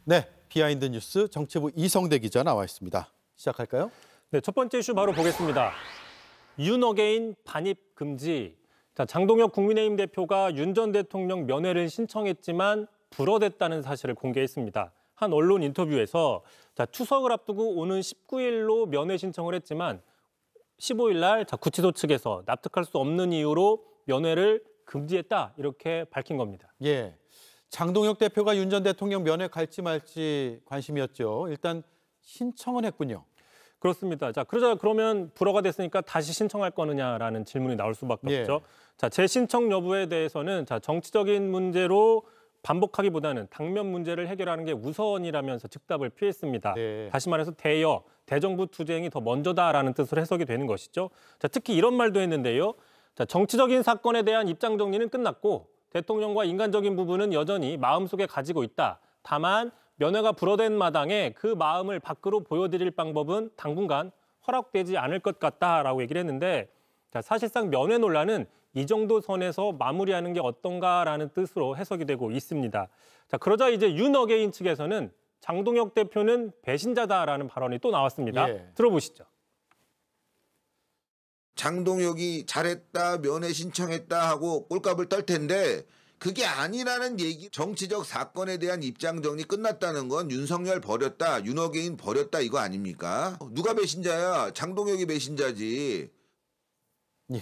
네, 비하인드 뉴스 정치부 이성대 기자 나와 있습니다. 시작할까요? 네, 첫 번째 이슈 바로 보겠습니다. 윤 어게인 반입 금지. 자, 장동혁 국민의힘 대표가 윤 전 대통령 면회를 신청했지만 불허됐다는 사실을 공개했습니다. 한 언론 인터뷰에서 추석을 앞두고 오는 19일로 면회 신청을 했지만 15일 날 구치소 측에서 납득할 수 없는 이유로 면회를 금지했다 이렇게 밝힌 겁니다. 예, 장동혁 대표가 윤 전 대통령 면회 갈지 말지 관심이었죠. 일단 신청은 했군요. 그렇습니다. 자, 그러면 불허가 됐으니까 다시 신청할 거느냐라는 질문이 나올 수밖에 없죠. 자, 재신청 여부에 대해서는 정치적인 문제로 반복하기보다는 당면 문제를 해결하는 게 우선이라면서 즉답을 피했습니다. 네. 다시 말해서 대정부 투쟁이 더 먼저다라는 뜻으로 해석이 되는 것이죠. 자, 특히 이런 말도 했는데요. 자, 정치적인 사건에 대한 입장 정리는 끝났고 대통령과 인간적인 부분은 여전히 마음속에 가지고 있다. 다만 면회가 불허된 마당에 그 마음을 밖으로 보여드릴 방법은 당분간 허락되지 않을 것 같다라고 얘기를 했는데 자, 사실상 면회 논란은 이 정도 선에서 마무리하는 게 어떤가라는 뜻으로 해석이 되고 있습니다. 자, 그러자 이제 윤 어게인 측에서는 장동혁 대표는 배신자다라는 발언이 또 나왔습니다. 들어보시죠. 장동혁이 잘했다, 면회 신청했다 하고 꼴값을 떨 텐데 그게 아니라는 얘기, 정치적 사건에 대한 입장 정리 끝났다는 건 윤석열 버렸다, 윤 어게인 버렸다 이거 아닙니까? 누가 배신자야? 장동혁이 배신자지.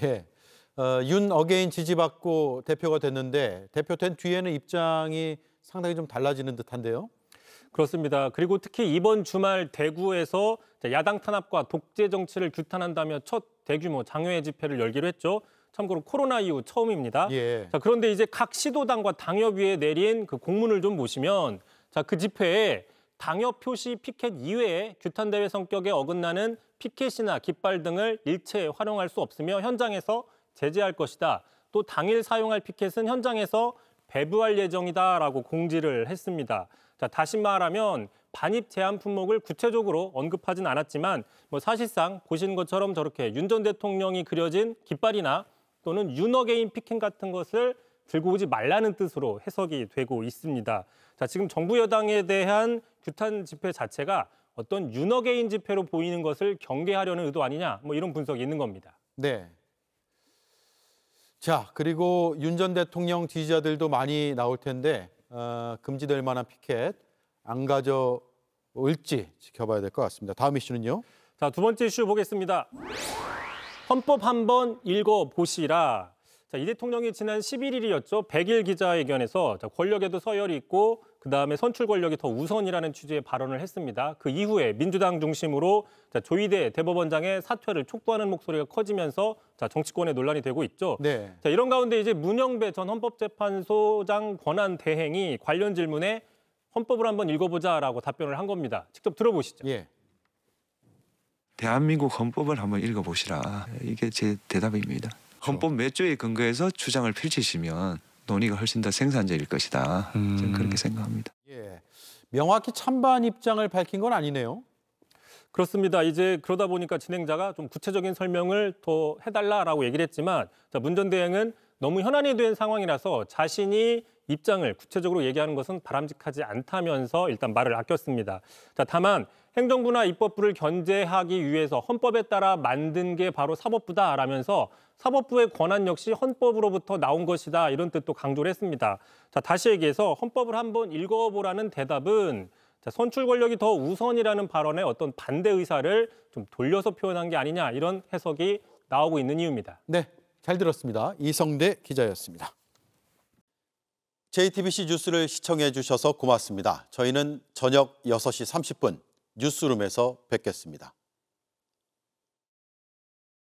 예, 윤 어게인 지지받고 대표가 됐는데 대표된 뒤에는 입장이 상당히 좀 달라지는 듯한데요. 그렇습니다. 그리고 특히 이번 주말 대구에서 야당 탄압과 독재 정치를 규탄한다며 첫 대규모 장외 집회를 열기로 했죠. 참고로 코로나 이후 처음입니다. 자, 그런데 이제 각 시도당과 당협위에 내린 그 공문을 좀 보시면 그 집회에 당협 표시 피켓 이외에 규탄대회 성격에 어긋나는 피켓이나 깃발 등을 일체 활용할 수 없으며 현장에서 제재할 것이다. 또 당일 사용할 피켓은 현장에서 배부할 예정이다라고 공지를 했습니다. 자, 다시 말하면 반입 제한 품목을 구체적으로 언급하진 않았지만 사실상 보시는 것처럼 저렇게 윤 전 대통령이 그려진 깃발이나 또는 윤 어게인 피켓 같은 것을 들고 오지 말라는 뜻으로 해석이 되고 있습니다. 자, 지금 정부 여당에 대한 규탄 집회 자체가 어떤 윤 어게인 집회로 보이는 것을 경계하려는 의도 아니냐, 이런 분석이 있는 겁니다. 네. 자, 그리고 윤 전 대통령 지지자들도 많이 나올 텐데 금지될 만한 피켓 안 가져올지 지켜봐야 될 것 같습니다. 다음 이슈는요? 자, 두 번째 이슈 보겠습니다. 헌법 한번 읽어보시라. 자, 이 대통령이 지난 11일이었죠. 100일 기자회견에서 권력에도 서열이 있고 그다음에 선출 권력이 더 우선이라는 취지의 발언을 했습니다. 그 이후에 민주당 중심으로 조희대 대법원장의 사퇴를 촉구하는 목소리가 커지면서 정치권에 논란이 되고 있죠. 자, 이런 가운데 이제 문영배 전 헌법재판소장 권한 대행이 관련 질문에 헌법을 한번 읽어보자라고 답변을 한 겁니다. 직접 들어보시죠. 대한민국 헌법을 한번 읽어보시라. 이게 제 대답입니다. 헌법 몇 조에 근거해서 주장을 펼치시면 논의가 훨씬 더 생산적일 것이다. 저는 그렇게 생각합니다. 명확히 찬반 입장을 밝힌 건 아니네요. 그렇습니다. 이제 그러다 보니까 진행자가 좀 구체적인 설명을 더 해달라라고 얘기를 했지만 문 전 대행은 너무 현안이 된 상황이라서 자신이 입장을 구체적으로 얘기하는 것은 바람직하지 않다면서 일단 말을 아꼈습니다. 자, 다만 행정부나 입법부를 견제하기 위해서 헌법에 따라 만든 게 바로 사법부다라면서 사법부의 권한 역시 헌법으로부터 나온 것이다 이런 뜻도 강조를 했습니다. 자, 다시 얘기해서 헌법을 한번 읽어보라는 대답은 선출 권력이 더 우선이라는 발언에 어떤 반대 의사를 좀 돌려서 표현한 게 아니냐 이런 해석이 나오고 있는 이유입니다. 네, 잘 들었습니다. 이성대 기자였습니다. JTBC 뉴스를 시청해 주셔서 고맙습니다. 저희는 저녁 6시 30분 뉴스룸에서 뵙겠습니다.